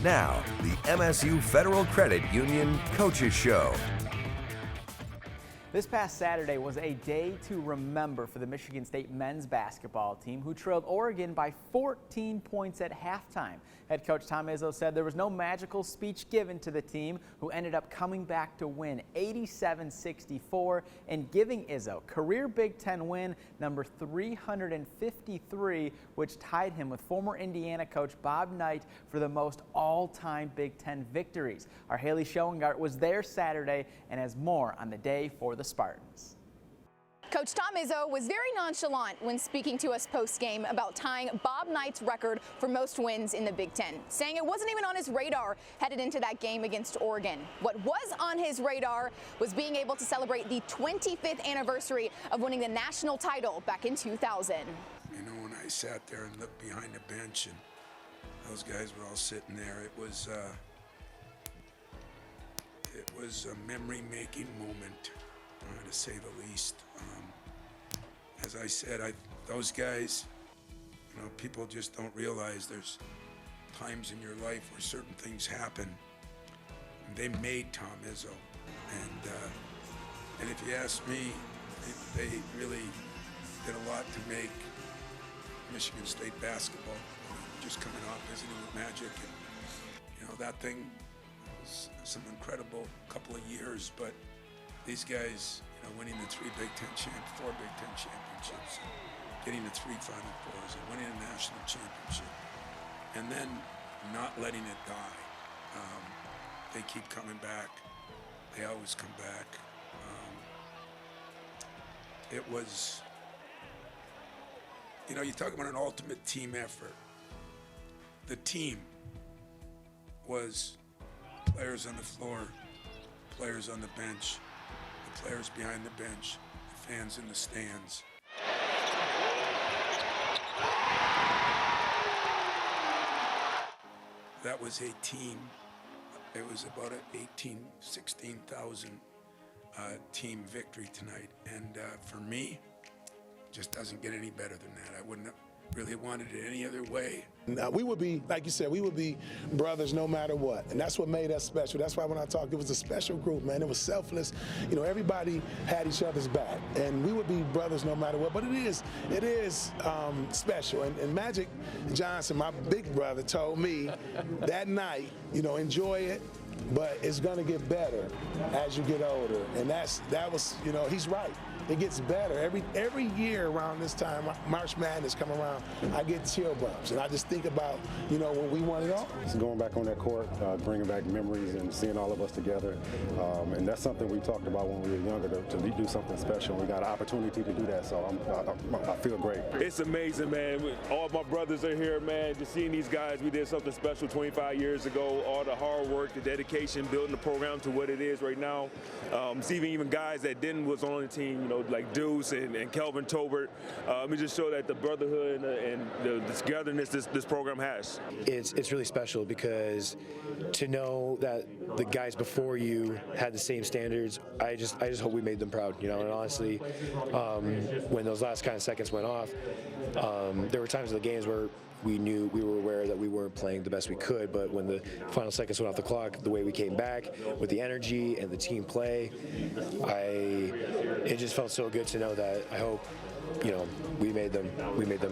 Now, the MSU Federal Credit Union Coaches Show. This past Saturday was a day to remember for the Michigan State men's basketball team, who trailed Oregon by 14 points at halftime. Head coach Tom Izzo said there was no magical speech given to the team, who ended up coming back to win 87-64 and giving Izzo career Big Ten win number 353, which tied him with former Indiana coach Bob Knight for the most all-time Big Ten victories. Our Haley Schoengart was there Saturday and has more on the day for the Spartans. Coach Tom Izzo was very nonchalant when speaking to us post-game about tying Bob Knight's record for most wins in the Big Ten, saying it wasn't even on his radar headed into that game against Oregon. What was on his radar was being able to celebrate the 25th anniversary of winning the national title back in 2000. You know, when I sat there and looked behind the bench and those guys were all sitting there, it was a memory-making moment, to say the least. As I said, those guys, you know, people just don't realize there's times in your life where certain things happen. And they made Tom Izzo, and if you ask me, they really did a lot to make Michigan State basketball. Just coming off visiting with Magic, and you know, that thing was some incredible couple of years, but these guys, you know, winning the four Big Ten championships, and getting the 3 Final Fours, and winning a national championship, and then not letting it die. They keep coming back. They always come back. It was, you know, you talk about an ultimate team effort. The team was players on the floor, players on the bench, the players behind the bench, the fans in the stands. That was a team. It was about an 16,000 team victory tonight. And for me, it just doesn't get any better than that. I wouldn't have really wanted it any other way. We would be, like you said, we would be brothers no matter what. And that's what made us special. That's why when I talked, it was a special group, man. It was selfless. You know, everybody had each other's back. And we would be brothers no matter what. But it is special. And Magic Johnson, my big brother, told me that night, you know, enjoy it, but it's going to get better as you get older. And that was, you know, he's right. It gets better. Every year around this time, March Madness come around, I get chill bumps. And I just think about, you know, when we won it all. It's going back on that court, bringing back memories and seeing all of us together. And that's something we talked about when we were younger, to do something special. We got an opportunity to do that, so I feel great. It's amazing, man. All my brothers are here, man. Just seeing these guys, we did something special 25 years ago. All the hard work, the dedication, building the program to what it is right now. Seeing even guys that was on the team, you know, like Deuce and Kelvin Tolbert. It just show that the brotherhood and the togetherness this program has. It's really special because to know that the guys before you had the same standards, I just hope we made them proud, you know. And honestly, when those last kind of seconds went off, there were times in the games where we were aware that we weren't playing the best we could, but when the final seconds went off the clock, the way we came back with the energy and the team play, it just felt so good to know that. I hope, you know, we made them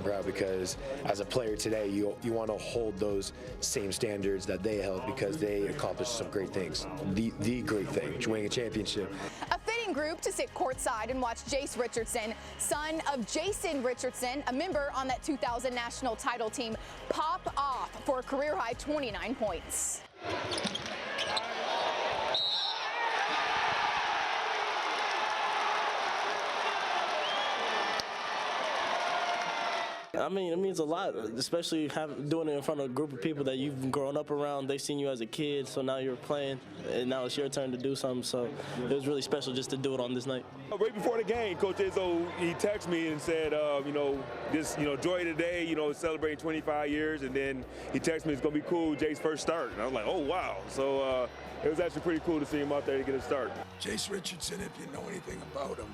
proud, because as a player today, you want to hold those same standards that they held, because they accomplished some great things. The great thing, winning a championship. A fitting group to sit courtside and watch Jace Richardson, son of Jason Richardson, a member on that 2000 national title team, pop off for a career-high 29 points. I mean, it means a lot, especially doing it in front of a group of people that you've grown up around. They've seen you as a kid, so now you're playing, and now it's your turn to do something. So it was really special just to do it on this night. Right before the game, Coach Izzo, he texted me and said, you know, this, you know, enjoy today, you know, celebrating 25 years, and then he texted me, it's gonna be cool, Jay's first start. And I was like, oh wow. So it was actually pretty cool to see him out there to get a start. Jace Richardson, if you know anything about him,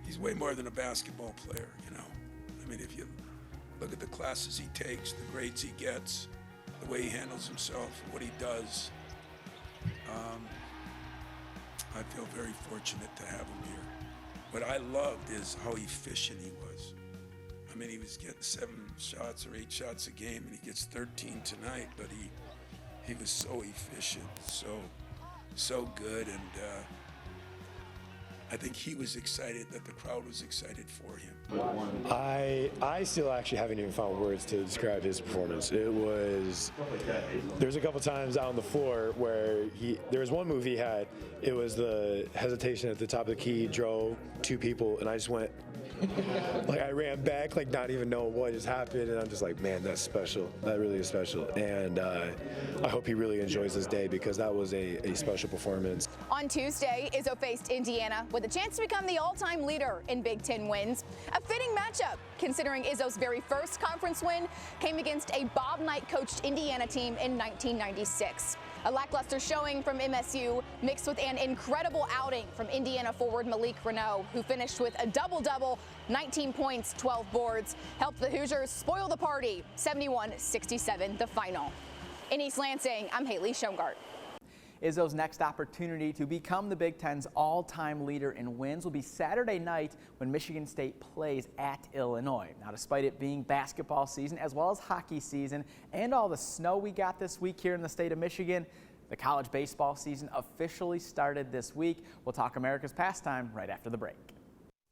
he's way more than a basketball player, you know. I mean, if you look at the classes he takes, the grades he gets, the way he handles himself, what he does. I feel very fortunate to have him here. What I loved is how efficient he was. I mean, he was getting 7 shots or 8 shots a game, and he gets 13 tonight, but he was so efficient, so good, and I think he was excited that the crowd was excited for him. I still actually haven't even found words to describe his performance. There's a couple times out on the floor where there was one move he had. It was the hesitation at the top of the key, drove 2 people, and I just went, like I ran back, like not even knowing what just happened, and I'm just like, man, that's special. That really is special, and I hope he really enjoys this day because that was a special performance. On Tuesday, Izzo faced Indiana with a chance to become the all-time leader in Big Ten wins. A fitting matchup, considering Izzo's very first conference win came against a Bob Knight-coached Indiana team in 1996. A lackluster showing from MSU mixed with an incredible outing from Indiana forward Malik Renaud, who finished with a double-double, 19 points, 12 boards, helped the Hoosiers spoil the party, 71-67 the final. In East Lansing, I'm Haley Shongart. Izzo's next opportunity to become the Big Ten's all-time leader in wins will be Saturday night when Michigan State plays at Illinois. Now, despite it being basketball season as well as hockey season and all the snow we got this week here in the state of Michigan, the college baseball season officially started this week. We'll talk America's pastime right after the break.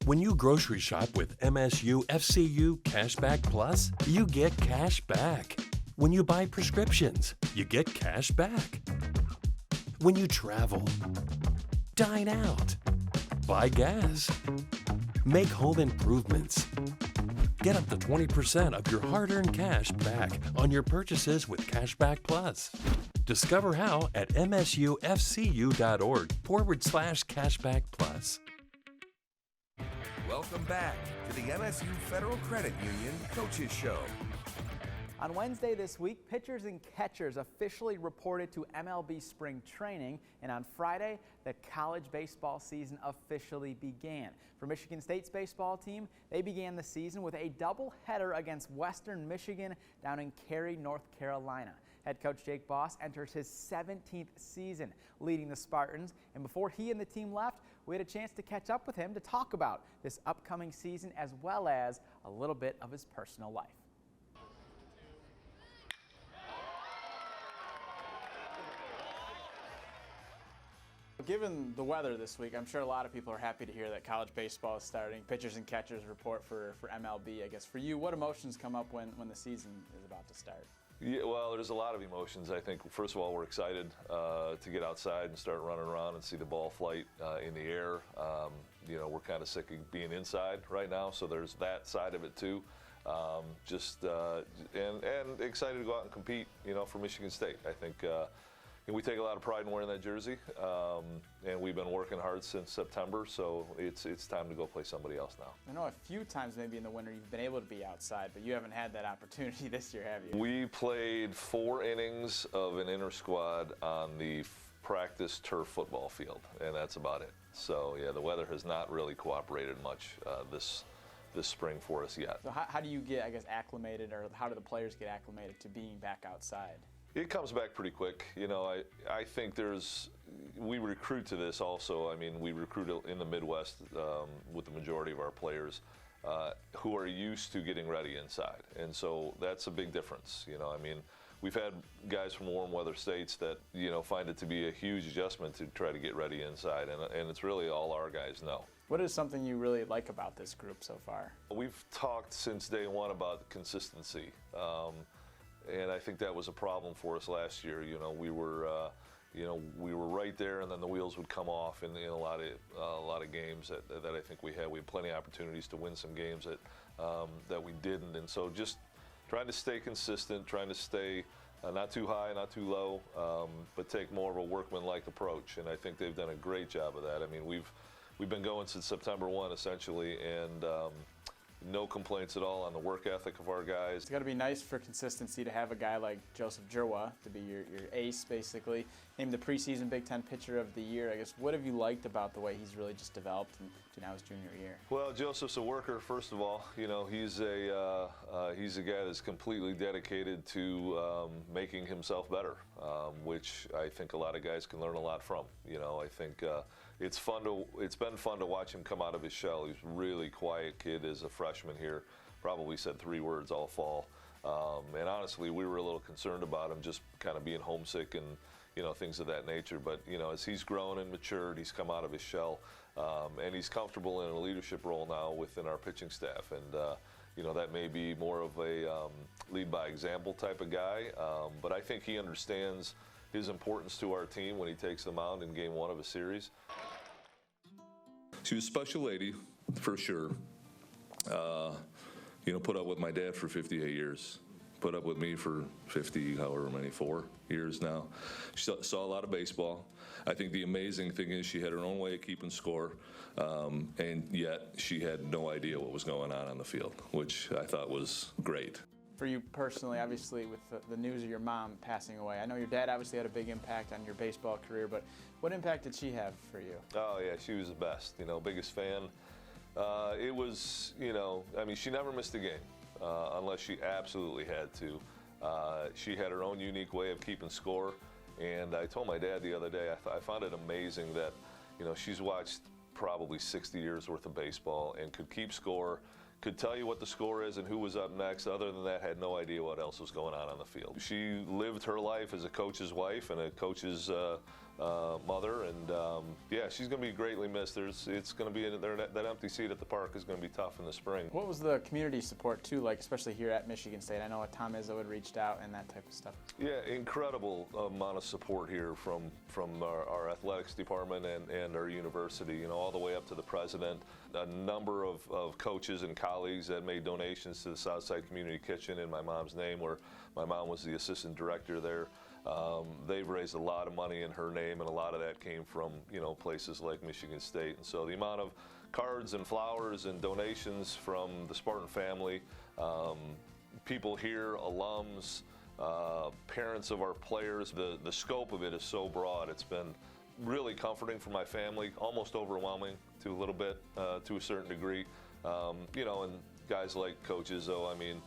When you grocery shop with MSU FCU Cashback Plus, you get cash back. When you buy prescriptions, you get cash back. When you travel, dine out, buy gas, make home improvements, get up to 20% of your hard-earned cash back on your purchases with Cashback Plus. Discover how at msufcu.org/cashback plus. Welcome back to the MSU Federal Credit Union Coaches Show. On Wednesday this week, pitchers and catchers officially reported to MLB spring training, and on Friday, the college baseball season officially began. For Michigan State's baseball team, they began the season with a doubleheader against Western Michigan down in Cary, North Carolina. Head coach Jake Boss enters his 17th season leading the Spartans, and before he and the team left, we had a chance to catch up with him to talk about this upcoming season as well as a little bit of his personal life. Given the weather this week, I'm sure a lot of people are happy to hear that college baseball is starting. Pitchers and catchers report for MLB. I guess for you, what emotions come up when the season is about to start? Yeah, well, there's a lot of emotions. I think, first of all, we're excited to get outside and start running around and see the ball flight in the air. You know, we're kind of sick of being inside right now, so there's that side of it too. And excited to go out and compete, you know, for Michigan State. I think we take a lot of pride in wearing that jersey, and we've been working hard since September, so it's time to go play somebody else now. I know a few times maybe in the winter you've been able to be outside, but you haven't had that opportunity this year, have you? We played 4 innings of an inter-squad on the practice turf football field, and that's about it. So, yeah, the weather has not really cooperated much this spring for us yet. So how do you get, I guess, acclimated, or how do the players get acclimated to being back outside? It comes back pretty quick. You know, I think we recruit to this also. I mean, we recruit in the Midwest with the majority of our players who are used to getting ready inside. And so that's a big difference. You know, I mean, we've had guys from warm weather states that, you know, find it to be a huge adjustment to try to get ready inside. And it's really all our guys know. What is something you really like about this group so far? We've talked since day one about consistency. And I think that was a problem for us last year. You know, we were right there, and then the wheels would come off in a lot of games that I think we had. We had plenty of opportunities to win some games that we didn't, and so just trying to stay consistent, trying to stay not too high, not too low, but take more of a workman-like approach. And I think they've done a great job of that. I mean, we've been going since September 1 essentially, and no complaints at all on the work ethic of our guys. It's got to be nice for consistency to have a guy like Joseph Jerwa to be your ace, basically. Named the preseason Big Ten Pitcher of the Year. I guess, what have you liked about the way he's really just developed and now his junior year? Well, Joseph's a worker, first of all. You know, he's a guy that's completely dedicated to making himself better, which I think a lot of guys can learn a lot from. You know, I think it's been fun to watch him come out of his shell. He's a really quiet kid as a freshman here. Probably said 3 words all fall. And honestly, we were a little concerned about him just kind of being homesick and, you know, things of that nature. But, you know, as he's grown and matured, he's come out of his shell, and he's comfortable in a leadership role now within our pitching staff. And, you know, that may be more of a lead by example type of guy. But I think he understands his importance to our team when he takes the mound in game 1 of a series. She was a special lady, for sure. You know, put up with my dad for 58 years. Put up with me for 50, however many, 4 years now. She saw a lot of baseball. I think the amazing thing is she had her own way of keeping score, and yet she had no idea what was going on the field, which I thought was great. For you personally, obviously, with the news of your mom passing away, I know your dad obviously had a big impact on your baseball career, but what impact did she have for you? Oh, yeah, she was the best, you know, biggest fan. It was, you know, I mean, she never missed a game unless she absolutely had to. She had her own unique way of keeping score, and I told my dad the other day, I found it amazing that, you know, she's watched probably 60 years worth of baseball and could keep score, could tell you what the score is and who was up next. Other than that, had no idea what else was going on the field. She lived her life as a coach's wife and a coach's mother, and yeah, she's going to be greatly missed. It's going to be that empty seat at the park is going to be tough in the spring. What was the community support too like, especially here at Michigan State? I know Tom Izzo had reached out and that type of stuff. Yeah, incredible amount of support here from our athletics department and our university. You know, all the way up to the president. A number of coaches and colleagues that made donations to the Southside Community Kitchen in my mom's name, where my mom was the assistant director there. They've raised a lot of money in her name, and a lot of that came from, you know, places like Michigan State. And so the amount of cards and flowers and donations from the Spartan family, people here, alums, parents of our players, the scope of it is so broad. It's been really comforting for my family, almost overwhelming to a little bit, to a certain degree. You know, and guys like Coach Izzo, I mean,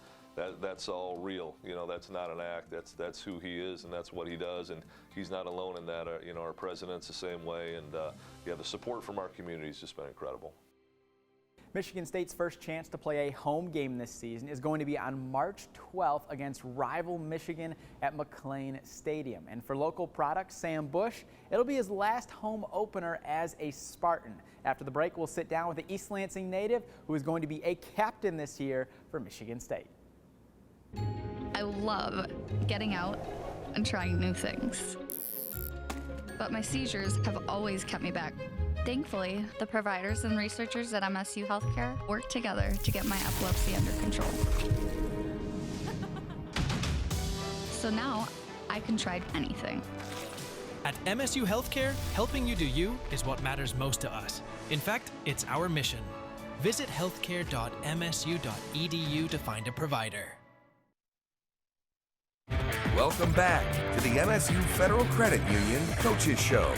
that's all real. You know, that's not an act. That's who he is, and that's what he does. And he's not alone in that. You know, our president's the same way. And yeah, the support from our community has just been incredible. Michigan State's first chance to play a home game this season is going to be on March 12th against rival Michigan at McLean Stadium. And for local product Sam Bush, it'll be his last home opener as a Spartan. After the break, we'll sit down with the East Lansing native who is going to be a captain this year for Michigan State. I love getting out and trying new things, but my seizures have always kept me back. Thankfully, the providers and researchers at MSU Healthcare work together to get my epilepsy under control. So now I can try anything. At MSU Healthcare, helping you do you is what matters most to us. In fact, it's our mission. Visit healthcare.msu.edu to find a provider. Welcome back to the MSU Federal Credit Union Coaches Show.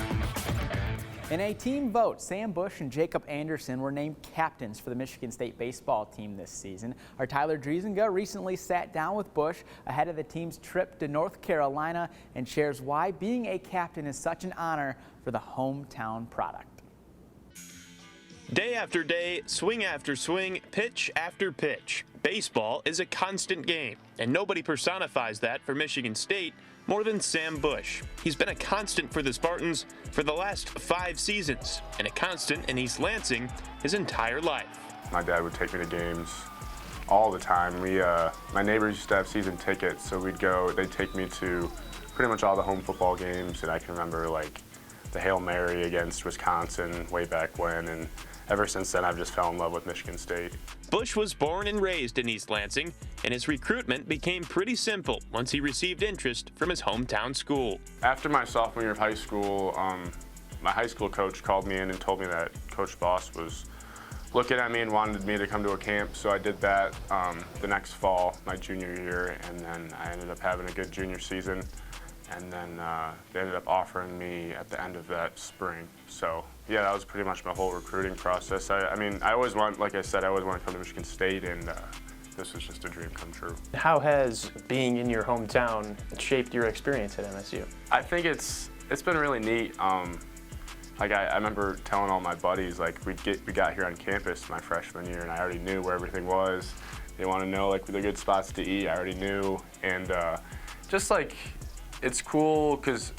In a team vote, Sam Bush and Jacob Anderson were named captains for the Michigan State baseball team this season. Our Tyler Driesinga recently sat down with Bush ahead of the team's trip to North Carolina and shares why being a captain is such an honor for the hometown product. Day after day, swing after swing, pitch after pitch. Baseball is a constant game, and nobody personifies that for Michigan State more than Sam Bush. He's been a constant for the Spartans for the last 5 seasons, and a constant in East Lansing his entire life. My dad would take me to games all the time. My neighbors used to have season tickets, so they'd take me to pretty much all the home football games, and I can remember like the Hail Mary against Wisconsin way back when, and ever since then I've just fell in love with Michigan State. Bush was born and raised in East Lansing, and his recruitment became pretty simple once he received interest from his hometown school. After my sophomore year of high school, my high school coach called me in and told me that Coach Boss was looking at me and wanted me to come to a camp, so I did that the next fall, my junior year, and then I ended up having a good junior season. and then they ended up offering me at the end of that spring. So yeah, that was pretty much my whole recruiting process. I mean, I always want, like I said, I always wanted to come to Michigan State, and this was just a dream come true. How has being in your hometown shaped your experience at MSU? I think it's been really neat. Like I remember telling all my buddies, like we got here on campus my freshman year, and I already knew where everything was. They want to know like the good spots to eat. I already knew, and just like it's cool because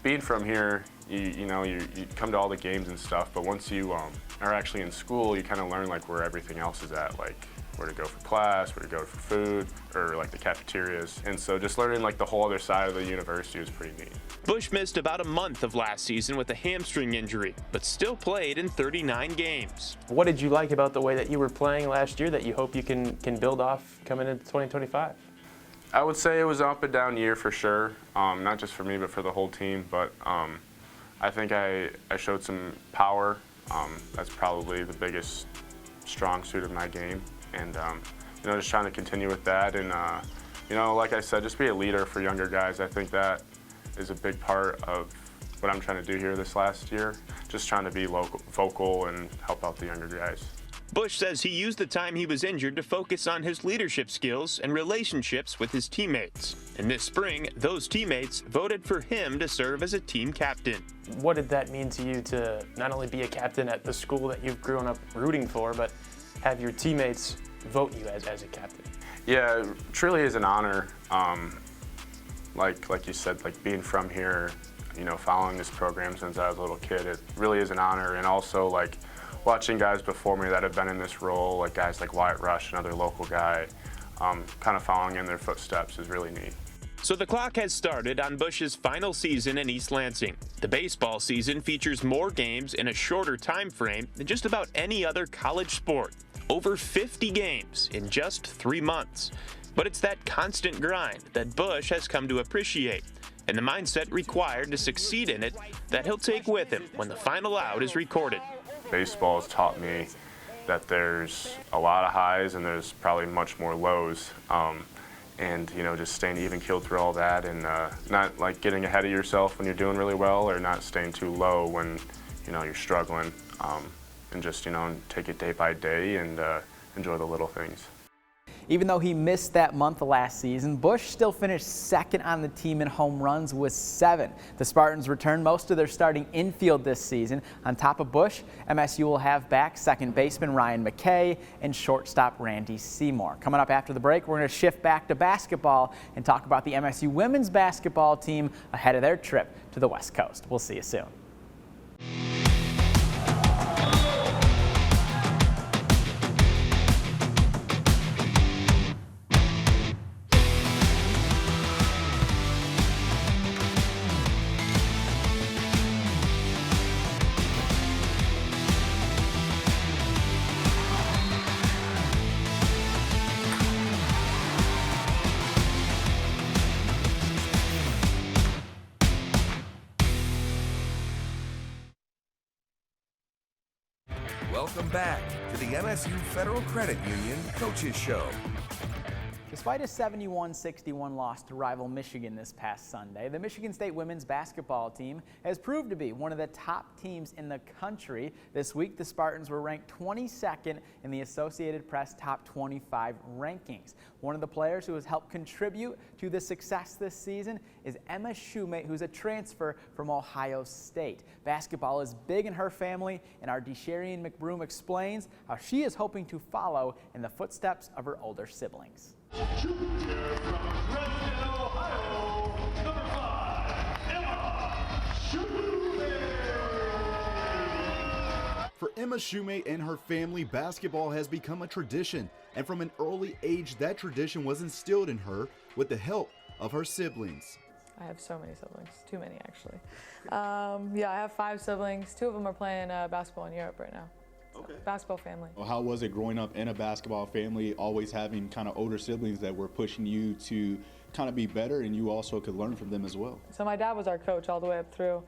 being from here, you know you come to all the games and stuff. But once you are actually in school, you kind of learn like where everything else is at, like where to go for class, where to go for food, or like the cafeterias. And so just learning like the whole other side of the university was pretty neat. Bush missed about a month of last season with a hamstring injury, but still played in 39 games. What did you like about the way that you were playing last year that you hope you can build off coming into 2025? I would say it was an up and down year for sure, not just for me, but for the whole team. But I think I showed some power. That's probably the biggest strong suit of my game. And you know, just trying to continue with that, and you know, like I said, just be a leader for younger guys. I think that is a big part of what I'm trying to do here this last year. Just trying to be vocal and help out the younger guys. Bush says he used the time he was injured to focus on his leadership skills and relationships with his teammates. And this spring, those teammates voted for him to serve as a team captain. What did that mean to you to not only be a captain at the school that you've grown up rooting for, but have your teammates vote you as a captain? Yeah, it truly is an honor. Like you said, like being from here, you know, following this program since I was a little kid, it really is an honor. And also like watching guys before me that have been in this role, like guys like Wyatt Rush, another local guy, kind of following in their footsteps is really neat. So the clock has started on Bush's final season in East Lansing. The baseball season features more games in a shorter time frame than just about any other college sport. Over 50 games in just 3 months. But it's that constant grind that Bush has come to appreciate, and the mindset required to succeed in it that he'll take with him when the final out is recorded. Baseball has taught me that there's a lot of highs and there's probably much more lows. And you know, just staying even keeled through all that, and not like getting ahead of yourself when you're doing really well, or not staying too low when you know you're struggling. And just, you know, take it day by day and enjoy the little things. Even though he missed that month last season, Bush still finished second on the team in home runs with 7. The Spartans returned most of their starting infield this season. On top of Bush, MSU will have back second baseman Ryan McKay and shortstop Randy Seymour. Coming up after the break, we're going to shift back to basketball and talk about the MSU women's basketball team ahead of their trip to the West Coast. We'll see you soon. Welcome back to the MSU Federal Credit Union Coaches Show. Despite a 71-61 loss to rival Michigan this past Sunday, the Michigan State women's basketball team has proved to be one of the top teams in the country. This week, the Spartans were ranked 22nd in the Associated Press Top 25 rankings. One of the players who has helped contribute to the success this season is Emma Shoemate, who's a transfer from Ohio State. Basketball is big in her family, and our Desharian McBroom explains how she is hoping to follow in the footsteps of her older siblings. Junior from Dresden, Ohio, number 5, Emma Shoemate. For Emma Shoemate and her family, basketball has become a tradition, and from an early age, that tradition was instilled in her with the help of her siblings. I have so many siblings, too many actually. Yeah, I have 5 siblings. 2 of them are playing basketball in Europe right now. Okay. Basketball family. Well, how was it growing up in a basketball family, always having kind of older siblings that were pushing you to kind of be better, and you also could learn from them as well? So my dad was our coach all the way up through,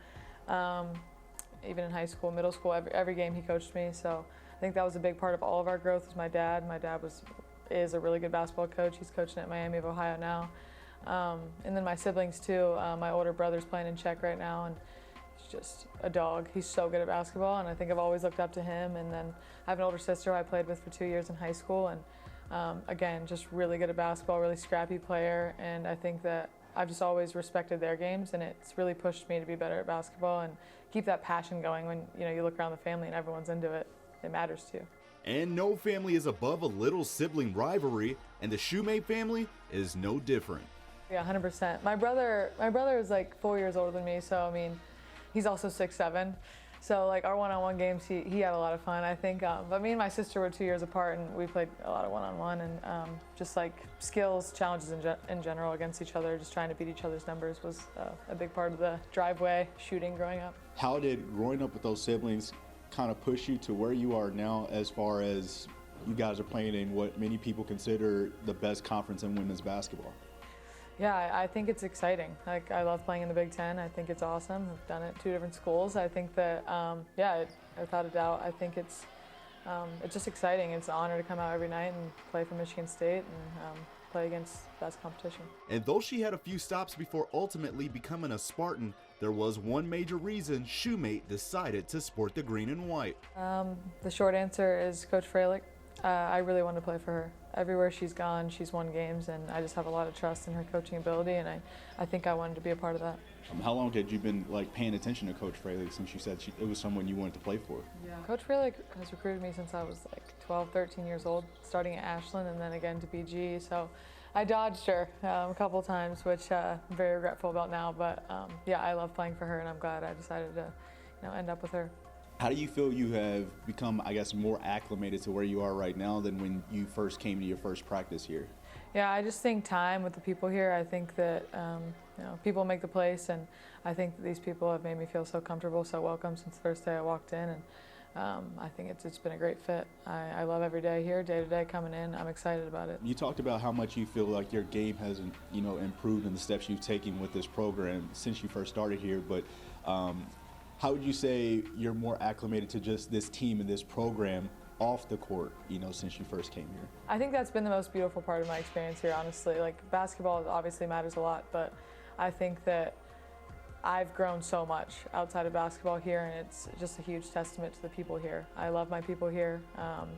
even in high school, middle school, every game he coached me. So I think that was a big part of all of our growth was my dad. My dad is a really good basketball coach. He's coaching at Miami of Ohio now. And then my siblings too. My older brother's playing in Czech right now, and he's just a dog. He's so good at basketball, and I think I've always looked up to him. And then I have an older sister who I played with for 2 years in high school, and again, just really good at basketball, really scrappy player. And I think that I've just always respected their games, and it's really pushed me to be better at basketball and keep that passion going. When you look around the family and everyone's into it, it matters too. And no family is above a little sibling rivalry, and the Shoemate family is no different. Yeah, 100%. My brother is like 4 years older than me, so I mean, he's also 6'7". So like our one-on-one games, he had a lot of fun, I think. But me and my sister were 2 years apart, and we played a lot of one-on-one, and just like skills, challenges in general against each other, just trying to beat each other's numbers was a big part of the driveway shooting growing up. How did growing up with those siblings kind of push you to where you are now, as far as you guys are playing in what many people consider the best conference in women's basketball? Yeah, I think it's exciting. Like, I love playing in the Big Ten. I think it's awesome. I've done it at 2 different schools. I think that, without a doubt, I think it's just exciting. It's an honor to come out every night and play for Michigan State and play against the best competition. And though she had a few stops before ultimately becoming a Spartan, there was one major reason Shoemate decided to sport the green and white. The short answer is Coach Freilich. I really want to play for her. Everywhere she's gone, she's won games, and I just have a lot of trust in her coaching ability, and I think I wanted to be a part of that. How long had you been paying attention to Coach Freilich, since you said it was someone you wanted to play for? Yeah. Coach Freilich has recruited me since I was like 12, 13 years old, starting at Ashland and then again to BG. So I dodged her a couple times, which I'm very regretful about now. But yeah, I love playing for her, and I'm glad I decided to end up with her. How do you feel you have become, I guess, more acclimated to where you are right now than when you first came to your first practice here? Yeah, I just think time with the people here. I think that people make the place, and I think that these people have made me feel so comfortable, so welcome since the first day I walked in, and I think it's been a great fit. I love every day here, day to day coming in. I'm excited about it. You talked about how much you feel like your game has, improved in the steps you've taken with this program since you first started here, but how would you say you're more acclimated to just this team and this program off the court, since you first came here? I think that's been the most beautiful part of my experience here, honestly. Like, basketball obviously matters a lot, but I think that I've grown so much outside of basketball here, and it's just a huge testament to the people here. I love my people here. I'm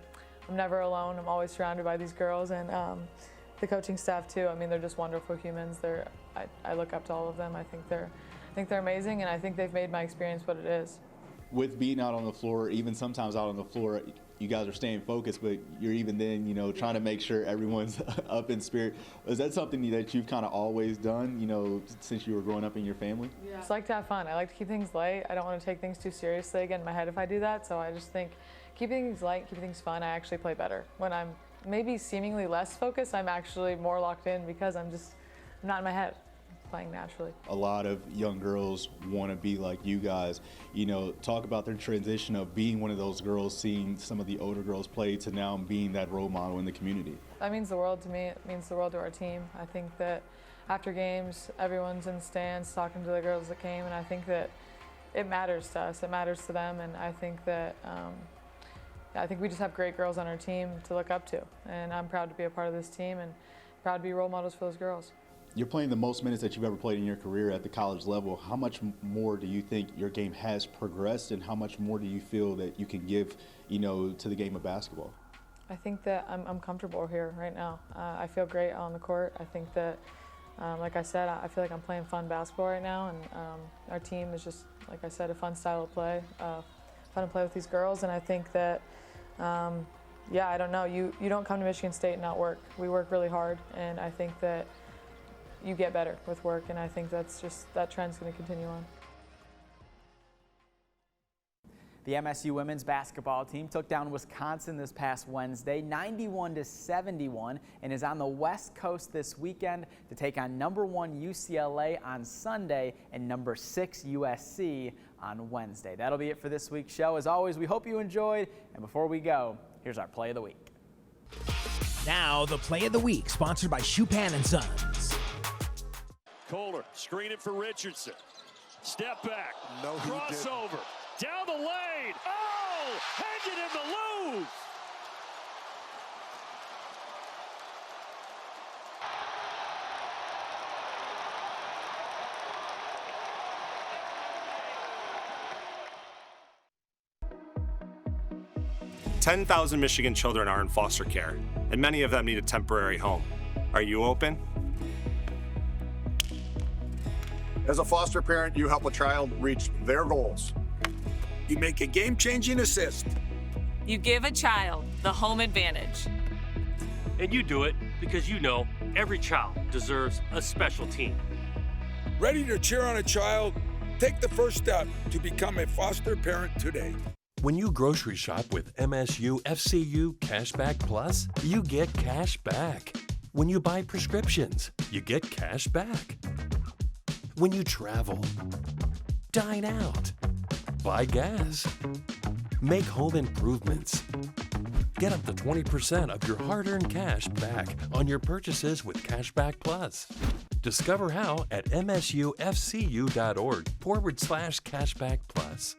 never alone. I'm always surrounded by these girls, and the coaching staff too. I mean, they're just wonderful humans. I look up to all of them. I think they're amazing, and I think they've made my experience what it is. With being out on the floor, even sometimes out on the floor, you guys are staying focused, but you're even then, trying to make sure everyone's up in spirit. Is that something that you've kind of always done, since you were growing up in your family? Yeah. I just like to have fun. I like to keep things light. I don't want to take things too seriously, get in my head if I do that. So I just think keeping things light, keeping things fun, I actually play better. When I'm maybe seemingly less focused, I'm actually more locked in because I'm not in my head. Playing naturally. A lot of young girls want to be like you guys. Talk about their transition of being one of those girls, seeing some of the older girls play, to now being that role model in the community. That means the world to me. It means the world to our team. I think that after games, everyone's in the stands talking to the girls that came, and I think that it matters to us. It matters to them, and I think that I think we just have great girls on our team to look up to, and I'm proud to be a part of this team and proud to be role models for those girls. You're playing the most minutes that you've ever played in your career at the college level. How much more do you think your game has progressed, and how much more do you feel that you can give, to the game of basketball? I think that I'm comfortable here right now. I feel great on the court. I think that, like I said, I feel like I'm playing fun basketball right now, and our team is just, like I said, a fun style of play, fun to play with these girls, and I think that, I don't know, you don't come to Michigan State and not work. We work really hard, and I think that you get better with work, and I think that trend's going to continue on. The MSU women's basketball team took down Wisconsin this past Wednesday, 91-71, and is on the West Coast this weekend to take on number 1 UCLA on Sunday and number 6 USC on Wednesday. That'll be it for this week's show. As always, we hope you enjoyed, and before we go, here's our play of the week. Now, the play of the week, sponsored by Chupan & Sons. Kohler, screen it for Richardson. Step back. No, crossover. Down the lane. Oh! Hanging in the loose. 10,000 Michigan children are in foster care, and many of them need a temporary home. Are you open? As a foster parent, you help a child reach their goals. You make a game-changing assist. You give a child the home advantage. And you do it because you know every child deserves a special team. Ready to cheer on a child? Take the first step to become a foster parent today. When you grocery shop with MSU FCU Cashback Plus, you get cash back. When you buy prescriptions, you get cash back. When you travel, dine out, buy gas, make home improvements, get up to 20% of your hard-earned cash back on your purchases with Cashback Plus. Discover how at msufcu.org/cashback plus.